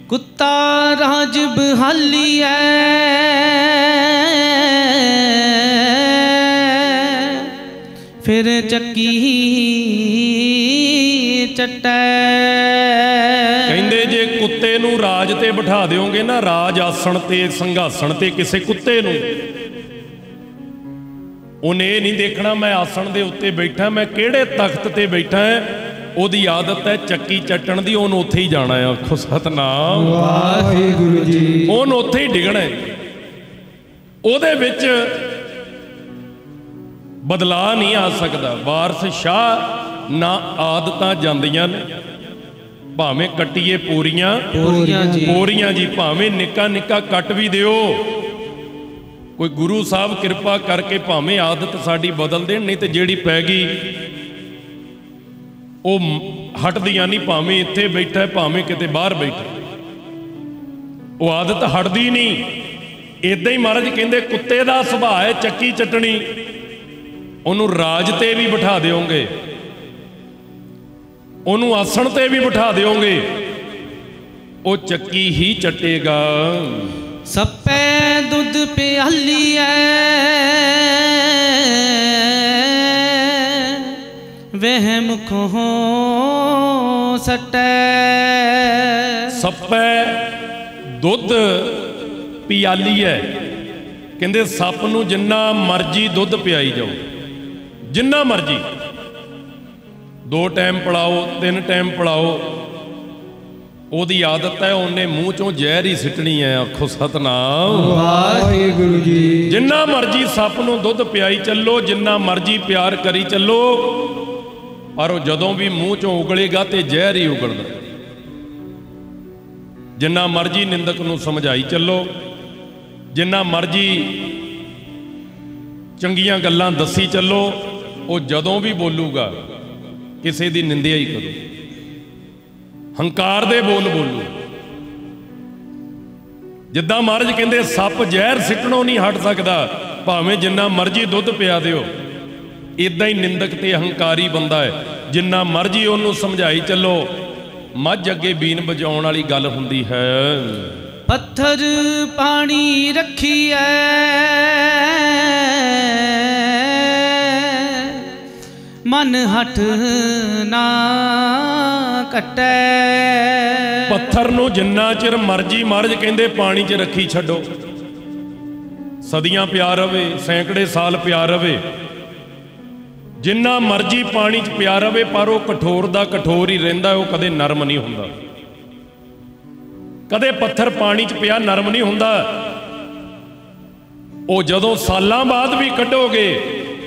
कुत्ता राज बहाली है फिर चक्की चट्टै। कहंदे जे कुत्ते नूं राज ते बिठा दिओगे ना, राज आसन ते संघासन ते किसी कुत्ते नूं, उन्हें नहीं देखना मैं आसन दे उत्ते बैठा, मैं किहड़े तख्त ते बैठा है। ओदी आदत है चक्की चट्टण दी, उन्होंने उत्थे ही जाना है। आखो सतनाम वाहिगुरू जी। उन्होंने उत्थे ही डिगना है। ओदे विच बदलाव नहीं आ सकता। वारस शाह ना आदतां जांदियां ने, भावें कट्टीए पूरियां पूरियां जी, भावें निक्का निक्का कट भी दिओ। कोई गुरु साहब कृपा करके भावें आदत साडी बदल देण, नहीं तो जिहड़ी पै गई वो हटदियां नहीं। भावें इत्थे बैठा है भावें किते बाहर बैठा, वो आदत हटदी नहीं। इदां ही महाराज कहंदे कुत्ते दा सुभाअ है चक्की चटनी, उन्होंने राज ते भी बिठा दिओगे, उन्होंने आसन ते भी बिठा दिओगे, वो चक्की ही चटेगा। सप्पे दुध प्याली वह मुखों सटै। सप्पे दुध पियाली है, कहंदे सप नूं जिन्ना मर्जी दुध पियाई जाओ, जिन्ना मर्जी, 2 टाइम पिलाओ 3 टाइम पिलाओ, ओदी आदत है उन्हें मूँह चों जहर ही सिटनी है। आखो सतनाम वाहिगुरू जी। जिन्ना मर्जी सप नूं दुध पियाई चलो, जिन्ना मर्जी प्यार करी चलो, पर जदों भी मूँह चों उगलेगा तो जहर ही उगलना। जिन्ना मर्जी निंदक नूं समझाई चलो, जिन्ना मर्जी चंगियां गल्लां दसी चलो, वो जदों भी बोलूगा किसी दी निंदिया ही करो, हंकार दे बोल बोलू। जिद्दां महाराज कहंदे सप जहर सिटणों नहीं हट सकता, भावें जिन्ना मर्जी दुध पिया दिओ। इदां ही निंदक ते हंकारी बंदा है, जिन्ना मर्जी उन्होंने समझाई चलो, मझ अगे बीन बजाउण वाली गल हुंदी है। पत्थर पानी रखी मन हठ ना कटै। पत्थर नूं जिन्ना चिर मर्जी महाराज कहंदे पानी च रखी छड्डो, सदियां पिया रवे, सैकड़े साल पिया रवे, जिन्ना मर्जी पानी च पिया रवे, पर वह कठोर दा कठोर ही रहिंदा, वो कदे नरम नहीं हुंदा। कदे पत्थर पानी च पिया नरम नहीं हुंदा। वो जदों सालां बाद भी कढोगे,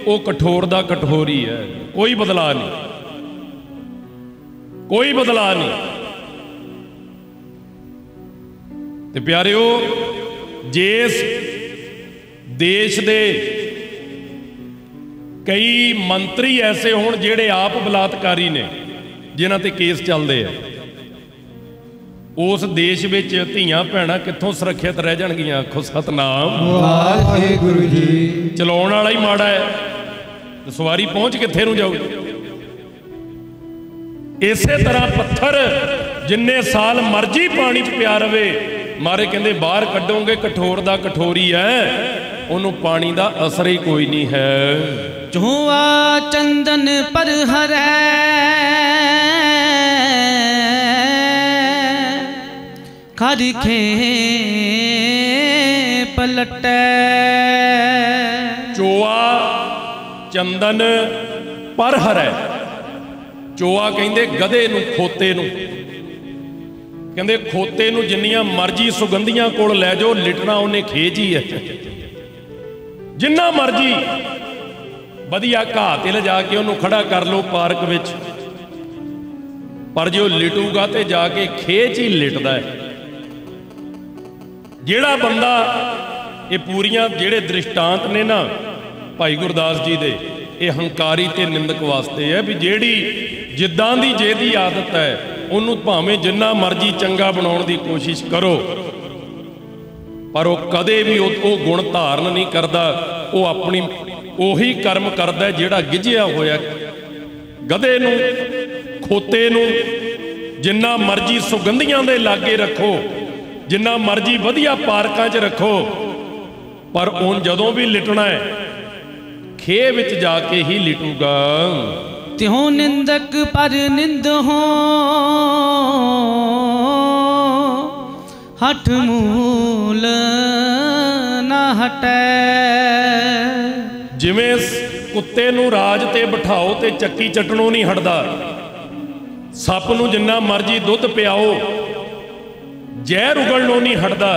वो कठोर दा कठोर ही है, कोई बदलाव नहीं, कोई बदलाव नहीं। ते प्यारिओ, जिस देश दे कई मंत्री ऐसे होण जिहड़े आप बलात्कारी ने, जिन्हां ते केस चलदे हैं, उस देश विच धीआं भैणां कित्थों सुरੱਖਿਅਤ रह जाणगीਆਂ। आखो सतनाम वाहिगुरू जी। चलाउण वाला ही माड़ा है, तो सवारी पहुंच कित्थे नूं जाऊगी। इसे तरह पत्थर जिन्ने साल मर्जी पानी च पिया रवे, मारे कहंदे बाहर कढोगे कठोर दा कठोर ही है, उन्होंने पानी दा असर ही कोई नहीं है। चुआ चंदन पर हरै खरखे पलटै। चोआ चंदन पर हरै, चोआ कहंदे गधे नूं, खोते नूं, कहंदे खोते नूं जिन्नियां मर्जी सुगंधियां कोल लै जाओ, लिटना उन्हें खेज ही है। जिन्ना मर्जी वधिया घाह ते लिजा के उन्होंने खड़ा कर लो पार्क विच, पर जो लिटूगा तो जाके खेच ही लिटदा है। जिहड़ा बंदा ये पूरियां जिहड़े दृष्टांत ने ना भाई गुरदास जी दे, ये हंकारी ते निंदक वास्ते है भी जिहड़ी जिद्दां दी जेदी आदत है, उन्होंने भावें जिन्ना मर्जी चंगा बनाउण दी कोशिश करो, पर वो कदे भी वो गुण धारण नहीं करता। वो अपनी उही कर्म करता है जिहड़ा गिझिया होया। गधे नूं, खोते नूं जिन्ना मर्जी सुगंधियां दे लागे रखो, जिन्ना मर्जी वधिया पार्कां च रखो, पर उन जदों भी लिटना है खेह विच जाके ही लिटूगा। त्यों निंदक पर निंद हो हठ मूल ना हटै। जिवें कुत्ते नूं राज ते बिठाओ ते चक्की चटणों नहीं हटदा, सप नूं जिन्ना मर्जी दुध पियाओ जहर उगलनों नहीं हटदा,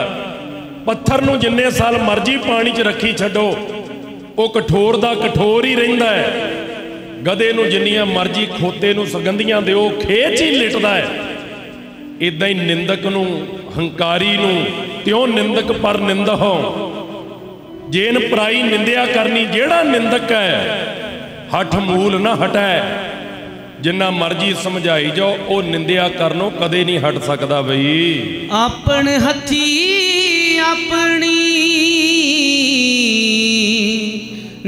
पत्थर नूं जिन्ने साल मर्जी पानी च रखी छड्डो वो कठोर दा कठोर ही रहिंदा है। गधे नूं जिन्नियां मर्जी खोते नूं सुगंधियां दिओ खेच ही लिटदा है। इदां ही निंदक नूं हंकारी नूं त्यों निंदक पर निंद हो, जेन पराई निंदिया करनी, जेड़ा निंदक है हठ मूल ना हटै। जिन्ना मर्जी समझाई जाओ वो निंदिया करनों कदे नहीं हट सकदा। बई अपन हथी अपनी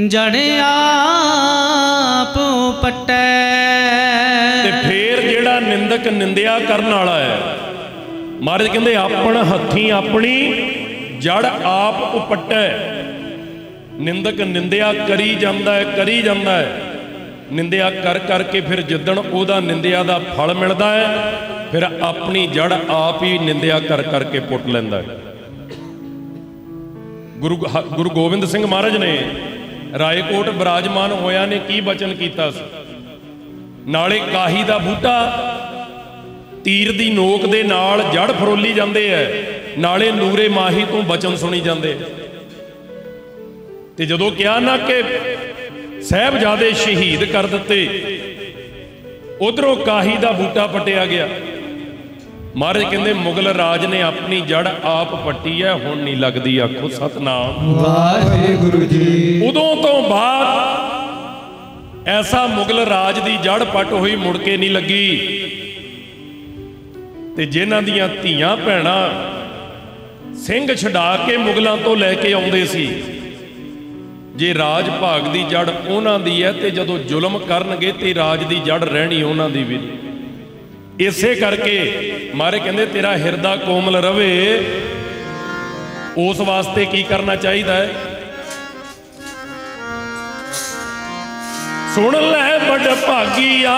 जड़ आप पट्टै। ते फिर जेड़ा निंदक निंदिया करन वाला है, महाराज कहंदे अपन हथी अपनी जड़ आप उपट्टै। निंदक निंदिया करी जांदा है, करी जांदा है, निंदिया कर करके फिर जिद्दण ओदा निंदिया दा फल मिलदा है, फिर अपनी जड़ आप ही निंदिया कर करके पुट लैंदा है। गुरु गोबिंद सिंह महाराज ने रायकोट विराजमान होया ने की बचन कीता सी, नाले काही दा बूटा तीर दी नोक दे नाल जड़ फरोली जांदे है, नाले नूरे माही तो बचन सुनी जांदे। ते जदों कहा ना कि साहबजादे शहीद कर दिते, उधरों काही दा बूटा पटिया गया। महाराज कहंदे मुगल राज ने अपनी जड़ आप पट्टी है, हुण नहीं लगदी। आखो सतनाम वाहिगुरु जी। उदों तो बाद ऐसा मुगल राज दी जड़ पट हुई मुड़ के नहीं लगी। ते जिन्हां दियां धीआं भैणां सिंह छड़ा के मुगलों तो लैके आउंदे सी, जे राज भाग दी जड़ उन्हां दी है ते जदों जुल्म करनगे ते राज दी जड़ रहनी उन्हां दी भी। इसे करके मारे कहंदे तेरा हिरदा कोमल रवे, उस वास्ते की करना चाहिए है? सुन ले बड़ भागिया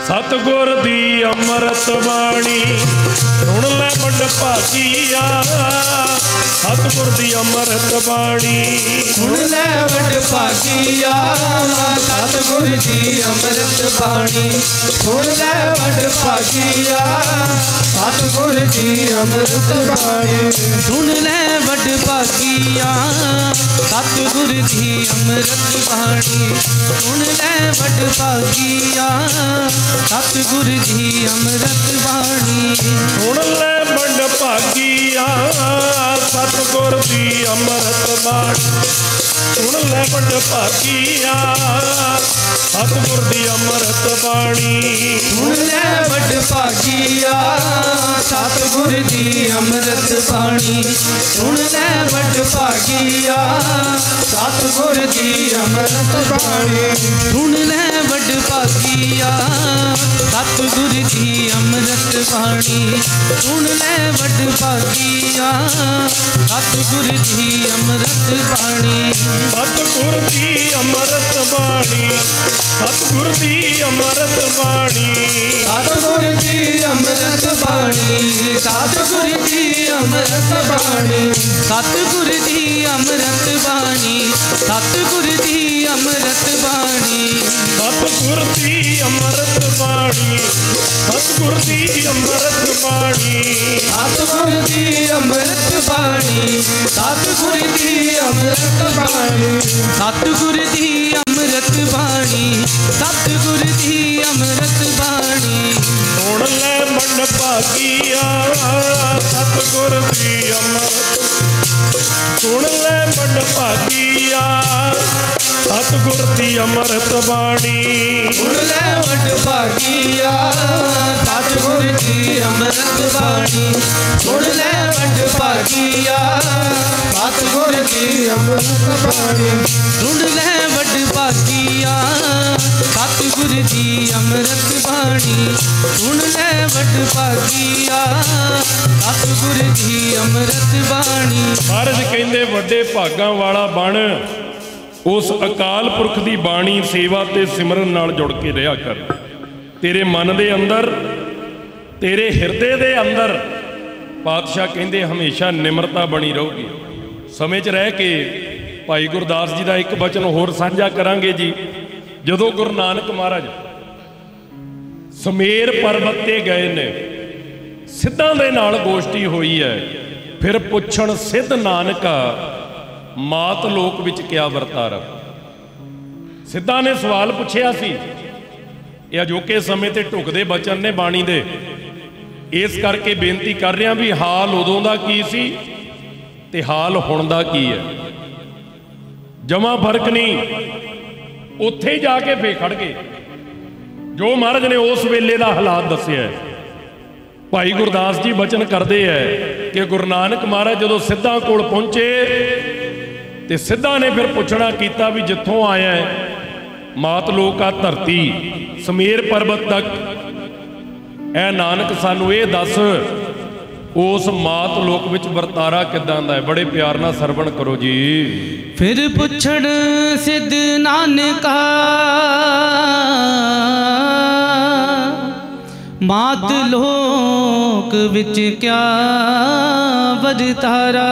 सतगुर दी अमृत बाणी। सुन ले बड़ भागिया सतगुर दी अमृत बाणी। सुन ले बड़ भागिया सतगुर दी अमृत बाणी। सुन ले बड़ भागिया सतगुर दी अमृत बाणी। सुन ले बड़ भागिया सतगुर दी अमृत बाणी। सुन ले बड़ भागिया सतगुर दी अमृत बाणी। सुन ले बड़ भागिया सतगुर दी अमृत बाणी। सुन ले बड़ भागिया सतगुर दी अमृत बाणी। सुन ले बड़ भागिया सतगुर दी अमृत बाणी। सुन ले बड़ भागिया सतगुर दी अमृत बाणी। सुन ले बड़ भागिया सतगुर दी अमृत बाणी। सुन ले बड़ भागिया सतगुर दी अमृत बाणी। सतगुर दी अमृत बाणी। सतगुर दी अमृत बाणी। सतगुर दी अमृत बाणी। सतगुर दी अमृत बाणी। सतगुर दी अमृत बाणी। सतगुर दी अमृत बाणी। सतगुर दी अमृत बाणी। सतगुर दी अमृत बाणी। सतगुर दी अमृत बाणी। सतगुर दी अमृत बाणी। सतगुर दी अमृत बाणी। सतगुर दी अमृत बाणी। सुन ले बड़ भागिया सतगुर दी अमृत। सुन ले बड़ भागिया सतगुर दी अमृत बाणी। सुन ले बड़ भागिया सतगुर दी अमृत बाणी। सुन ले बड़ भागिया सतगुर दी अमृत बाणी। सुन ले बड़ वड भागिया सतगुर दी अमृत बाणी सुन ले वड भागिया सतगुर दी अमृत बाणी। महाराज कहंदे वड्डे भागां वाला बण उस अकाल पुरख दी बाणी सेवा ते सिमरन नाल जुड़ के रहा कर। तेरे मन दे अंदर तेरे हिरदे दे अंदर पातशाह कहंदे हमेशा निमरता बनी रहूगी। समय च रह के भाई गुरदास जी का एक बचन होर साझा करांगे जी। जदों गुरु नानक महाराज सुमेर पर्वत ते गए ने सिद्धां दे नाल गोष्ठी हुई है। फिर पुछण सिद्ध नानका मात लोक विच क्या वरतारा। सिद्धा ने सवाल पुछया सी। ये अजोके समय ते ढुकदे बचन ने बाणी दे, इस करके बेनती कर रहा भी हाल उदों दा की सी ते हाल हुण दा की है। जमा फर्क नहीं। उत्थे ही जाके फे खड़ गए जो महाराज ने उस वेले दा हालात दस्या है। भाई गुरदास जी बचन करते हैं कि गुरु नानक महाराज जदों सिद्धां कोल पहुंचे ते सिद्धां ने फिर पुछना कीता भी जिथों आया है मात लोक आ धरती सुमेर पर्वत तक ऐ नानक सानू ये दस उस मात लोक विच वरतारा किदां दा है। बड़े प्यार नाल सरवण करो जी। फिर पुछण सिद्ध नानका मात लोक विच क्या वरतारा।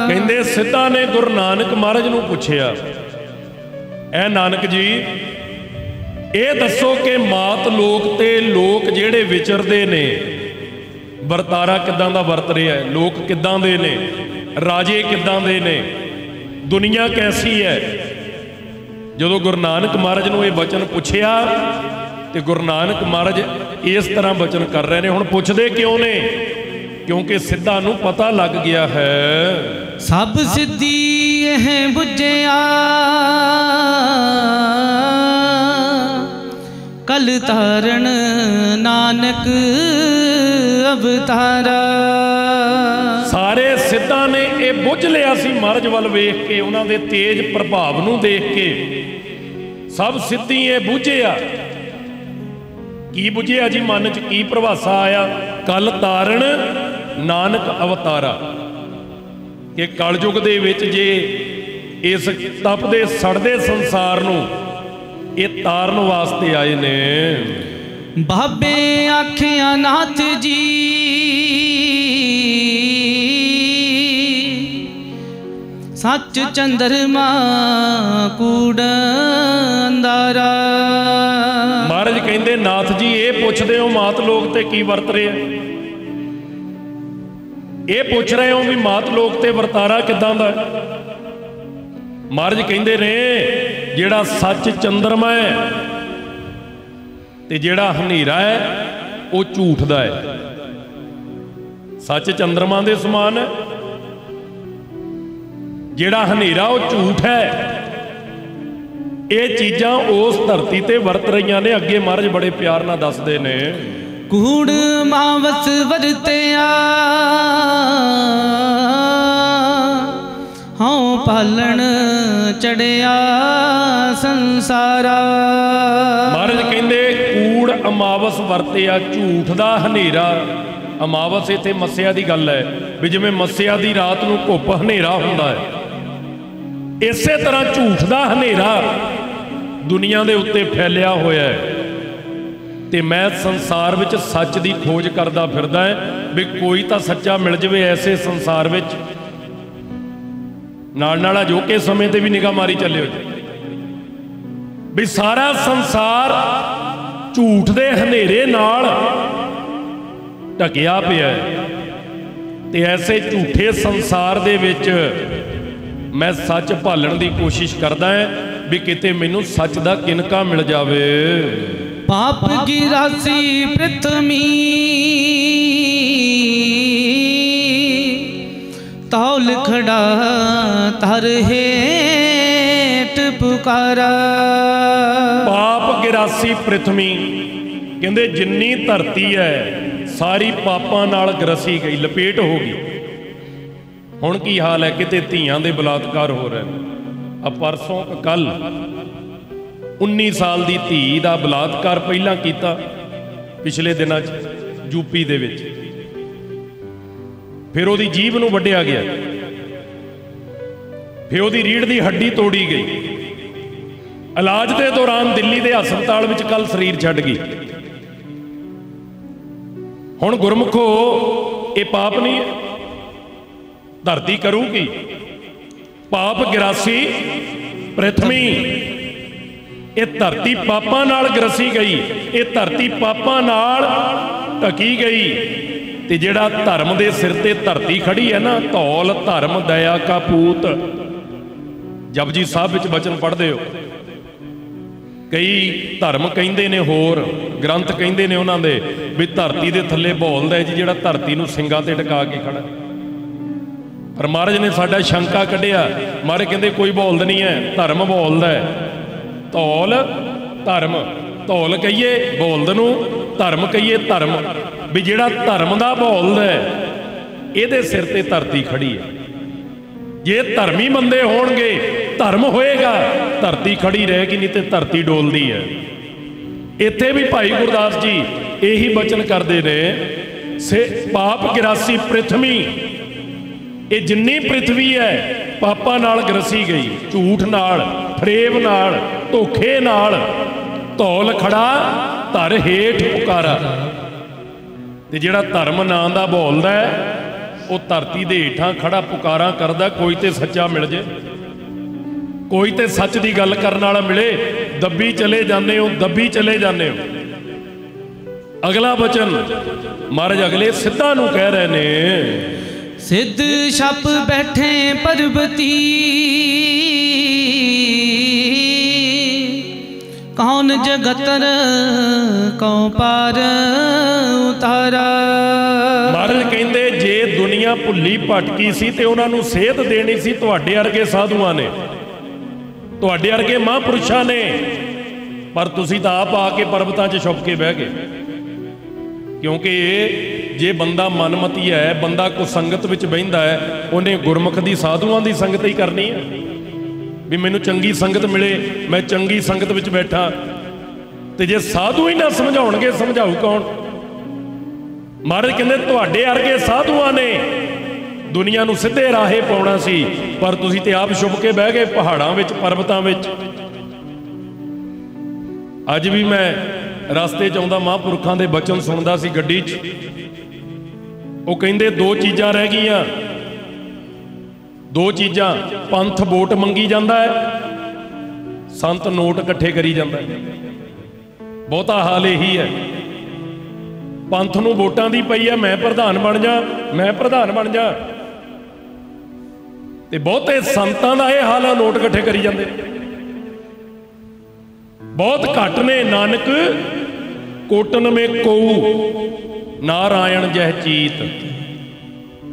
कहंदे सिद्धा ने गुरु नानक महाराज नूं पुछया ऐ नानक जी ये दसो कि मात लोक ते लोक जेड़े विचरदे ने वरतारा किदां दा वरत रहा है। लोक किदां दे ने, राजे किदां दे ने, दुनिया कैसी है। जदों गुरु नानक महाराज नूं ये वचन पुछया ते गुरु नानक महाराज इस तरह वचन कर रहे हैं। हुण पुछदे क्यों ने? क्योंकि सिद्धा नूं पता लग गया है सब सिद्धि यह बुझिया कल तारण नानक अवतारा। सारे सिद्धा ने ये बुझ लिया सी महाराज वल वेख के, उन्होंने तेज प्रभाव नूं देख के सब सिद्धि ये बुझिया। की बुझिया जी? मन च की प्रभासा आया? कल तारण नानक अवतारा कि कलयुग दे विच जे इस तपदे सड़दे संसार नूं ये तारन वास्ते आए ने। बाबे आखिया नाथ जी सच चंद्रमा कूड़ अंधारा। महाराज कहंदे नाथ जी ये पुछदे हो मात लोक ते की वरत रहे हैं? ये पूछ रहे हो भी मात लोक ते वरतारा किदां दा? महाराज कहंदे ने जेड़ा सच चंद्रमा है ते जेड़ा हनेरा है वो झूठ दा है। सच चंद्रमा दे समान है, जेड़ा हनेरा वो झूठ है। ये चीज़ां उस धरती ते वरत रही ने। अगे महाराज बड़े प्यार नाल दसदे ने कूड़ मावस वरत्या हाँ पालण चढ़िया संसारा। महाराज कहंदे कूड़ अमावस वरत्या झूठ दा हनेरा। अमावस इत्थे मस्सिया दी गल है भी जिवें मस्सिया दी रात नूं घुप हनेरा हुंदा है, इसे तरह झूठ दा हनेरा दुनिया दे उत्ते फैलिया होया है। ते मैं संसार विच सच दी खोज करदा फिरदा है भी कोई तां सच्चा मिल जावे ऐसे संसार विच। नाल नाल अजोके समय ते भी निगाह मारी चलियो भी सारा संसार झूठ दे हनेरे नाल ढकिया पिया है। ते ऐसे झूठे संसार दे विच मैं सच भालण दी कोशिश करदा है भी किते मैनूं सच दा किनका मिल जावे। पाप गिरासी पृथ्वी तौल खड़ा तर हेठ पुकारा। पाप गिरासी पृथ्वी कहंदे जिन्नी धरती है सारी पापां नाल ग्रसी गई, लपेट हो गई। हुण की हाल है? किते धीआं दे बलात्कार हो रहे हैं, आ परसों कल 19 साल की धी का बलात्कार पहला किया पिछले दिनों यूपी दे विच, फिर वो जीभ नूं वड्डिया गया, फिर वो रीढ़ की हड्डी तोड़ी गई। इलाज के दौरान दिल्ली के हस्पताल में कल शरीर छड्ड गई। हुण गुरमुखो ये पाप नहीं है, धरती करूगी पाप 84 पृथ्वी। ये धरती पापां नाल ग्रसी गई, ये धरती पापां नाल ढकी गई। ते जिहड़ा धर्म दे सिर ते धरती खड़ी है ना, धौल धर्म दया का पूत, जपजी साहब विच बचन पढ़दे हो। कई धर्म कहिंदे ने, होर ग्रंथ कहिंदे ने उन्हां दे भी धरती दे थल्ले बोलदा है जी जिहड़ा धरती नूं सिंगां ते टिका के खड़ा। पर महाराज ने साडा शंका कढ़िया, महाराज कहंदे कोई बोलद नहीं है, धर्म बोलदा है। धौल धर्म, धौल कहिए बोलद नूं, धर्म कहिए धर्म, भी जिहड़ा धर्म दा बोलदा है इहदे सिर ते धरती खड़ी है। जे धर्मी बंदे होणगे धर्म होएगा, धरती खड़ी रहेगी, नहीं तो धरती डोलदी है। इत्थे भी भाई गुरदास जी यही बचन करते ने, से पाप 84 पृथ्वी। ये जिन्नी पृथ्वी है पापां नाल ग्रसी गई, झूठ नाल, फरेब नाल, धोखे नाल। धौल खड़ा धर हेठ पुकारा। ते जिहड़ा धर्म नां दा बोलदा है वो धरती दे हेठां खड़ा पुकारा करदा। कोई ते सच्चा मिल जे, कोई ते सच दी गल करन वाला मिले, दब्बी चले जाने हो, दब्बी चले जाने हो। अगला वचन महाराज अगले सिद्धा नूं कह रहे ने, सिद्ध छप बैठे पर्वती, कौन जगतर कौन पार उतारा। महाराज कहंदे जे दुनिया भुल्ली भटकी सी ते उन्हां नूं सेध देनी सी तुहाडे वर्गे साधुआं ने, तुहाडे वर्गे महापुरुषां ने, पर तुसीं तां आप आके पर्वतां 'च छुप के बह गए। क्योंकि जे बंदा मनमती है, बंदा कुसंगत विच बहिंदा है, उन्हें गुरमुख दी साधुआं दी संगत ही करनी है। भी मैनूं चंगी संगत मिले, मैं चंगी संगत विच बैठा। ते जे साधु ही ना समझाउणगे समझाऊ कौन। महाराज कहंदे तुहाडे वर्गे साधुआं ने दुनिया नूं सिद्धे राहे पाउणा सी, पर तुसीं ते आप छुप के बह गए पहाड़ां विच, पर्वतां विच। अज भी मैं रस्ते च आउंदा महापुरखां दे बचन सुणदा सी गड्डी च। वो कहिंदे दो चीज़ां रह गईयां, दो चीज़ां, पंथ वोट मंगी जाता है, संत नोट इकट्ठे करी जाता है। बहुता हाल यही है, पंथ नूं वोटां दी पई है, मैं प्रधान बन जा, मैं प्रधान बन जा। ते बहुते संतां दा यह हाल है, नोट इकट्ठे करी जाते। बहुत घट ने, नानक कोटन में कोऊ नारायण जह चीत,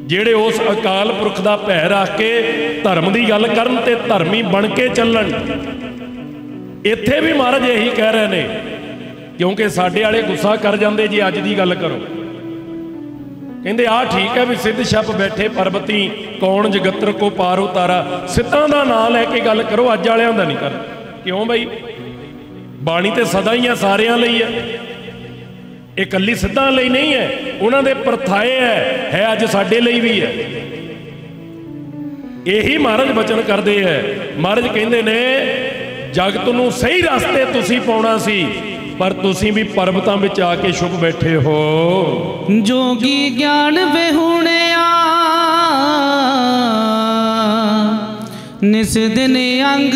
जेड़े उस अकाल पुरख दा भै रख के धर्म की गल करन ते धर्मी बन के चलन। इत्थे भी महाराज यही कह रहे ने, क्योंकि साडे वाले गुस्सा कर जाते जी अज की गल करो। कहंदे आ ठीक है भी सिद्ध छप बैठे पर्वती, कौन जगत्र को पार उतारा। सिद्धां दा नाम लैके गल करो, अज वालियां दा नहीं कर। क्यों बई, बाणी ते सदा ही है, सारियां लई है, एक कल्ली सिद्धां लई नहीं है, उन्हां दे परथाए है अज साडे लई भी है। यही महाराज बचन करते हैं। महाराज कहंदे ने जगत नूं सही रास्ते तुसीं पाउणा सी, पर तुसीं भी पर्वतां विच आके छुप बैठे हो। जोगी ज्ञान विहुणिया निस दिन अंग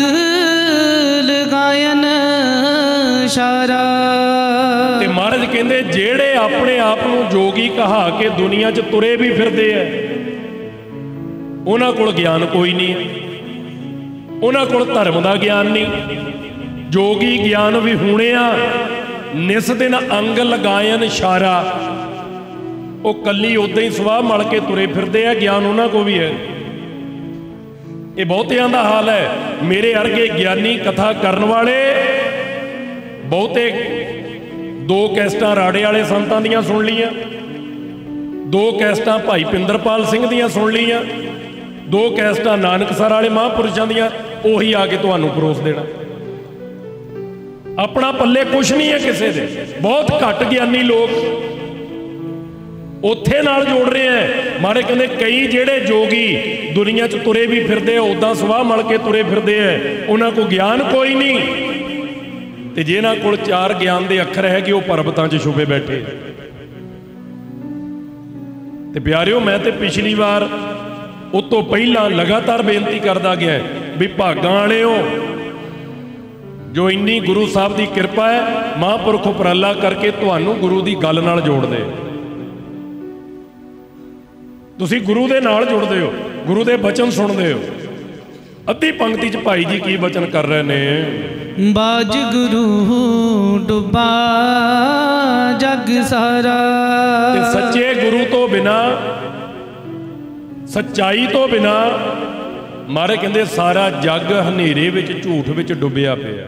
लगायन शारा। ते महाराज कहंदे जेड़े अपने आप नूं जोगी कहा के दुनिया च तुरे भी फिरदे है, उन्हां कोल ज्ञान कोई नहीं है, उन्हां कोल धर्म दा ज्ञान नहीं। जोगी ज्ञान विहुणिया निस दिन अंग लगायन शारा, वो कली उदां ही सुवाह मल के तुरे फिरदे है, ज्ञान उन्हां को भी है। ये बहुतियां दा हाल है। मेरे अर्गे ज्ञानी कथा करन वाले बहुते दो कैसटां राड़े वाले संतां दियां सुन लियां, दो कैसटां भाई पिंदरपाल सिंह दियां सुन लियां, दो कैसटां नानकसर वाले महापुरुषां दियां ਉਹੀ ਆ ਕੇ ਤੁਹਾਨੂੰ ਪਰੋਸ ਦੇਣਾ। ਆਪਣਾ ਪੱਲੇ ਕੁਛ ਨਹੀਂ ਹੈ ਕਿਸੇ ਦੇ। ਬਹੁਤ ਘੱਟ ਗਿਆਨੀ ਲੋਕ ਉੱਥੇ ਨਾਲ ਜੋੜ ਰਹੇ ਆ। ਮਾਰੇ ਕਹਿੰਦੇ ਕਈ ਜਿਹੜੇ ਜੋਗੀ ਦੁਨੀਆ 'ਚ ਤੁਰੇ ਵੀ ਫਿਰਦੇ ਆ, ਉੱਦਾਂ ਸਵਾਹ ਮਲ ਕੇ ਤੁਰੇ ਫਿਰਦੇ ਆ, ਉਹਨਾਂ ਕੋਲ ਗਿਆਨ ਕੋਈ ਨਹੀਂ, ਤੇ ਜਿਹਨਾਂ ਕੋਲ 4 ਗਿਆਨ ਦੇ ਅੱਖਰ ਹੈਗੇ ਉਹ ਪਰਬਤਾਂ 'ਚ ਛੁਪੇ ਬੈਠੇ। ਤੇ ਪਿਆਰਿਓ, ਮੈਂ ਤੇ ਪਿਛਲੀ ਵਾਰ ਉਹ ਤੋਂ ਪਹਿਲਾਂ ਲਗਾਤਾਰ ਬੇਨਤੀ ਕਰਦਾ ਗਿਆ ਵੀ ਭਾਗਾਂ ਵਾਲਿਓ, ਜੋ ਇੰਨੀ ਗੁਰੂ ਸਾਹਿਬ ਦੀ ਕਿਰਪਾ ਹੈ, ਮਹਾਂਪੁਰਖ ਉਪਰਾਲਾ ਕਰਕੇ ਤੁਹਾਨੂੰ ਗੁਰੂ ਦੀ ਗੱਲ ਨਾਲ ਜੋੜਦੇ। ਤੁਸੀਂ ਗੁਰੂ ਦੇ ਨਾਲ ਜੁੜਦੇ ਹੋ, ਗੁਰੂ ਦੇ ਬਚਨ ਸੁਣਦੇ ਹੋ। ਅੱਧੀ ਪੰਕਤੀ 'ਚ ਭਾਈ ਜੀ ਕੀ ਬਚਨ ਕਰ ਰਹੇ ਨੇ? ਬਾਜ ਗੁਰੂ ਡੁਬਾ ਜਗ ਸਾਰਾ। ਤੇ ਸੱਚੇ ਗੁਰੂ ਤੋਂ ਬਿਨਾ, ਸੱਚਾਈ ਤੋਂ ਬਿਨਾ, ਮਾਰੇ ਕਹਿੰਦੇ ਸਾਰਾ ਜੱਗ ਹਨੇਰੇ ਵਿੱਚ, ਝੂਠ ਵਿੱਚ ਡੁੱਬਿਆ ਪਿਆ।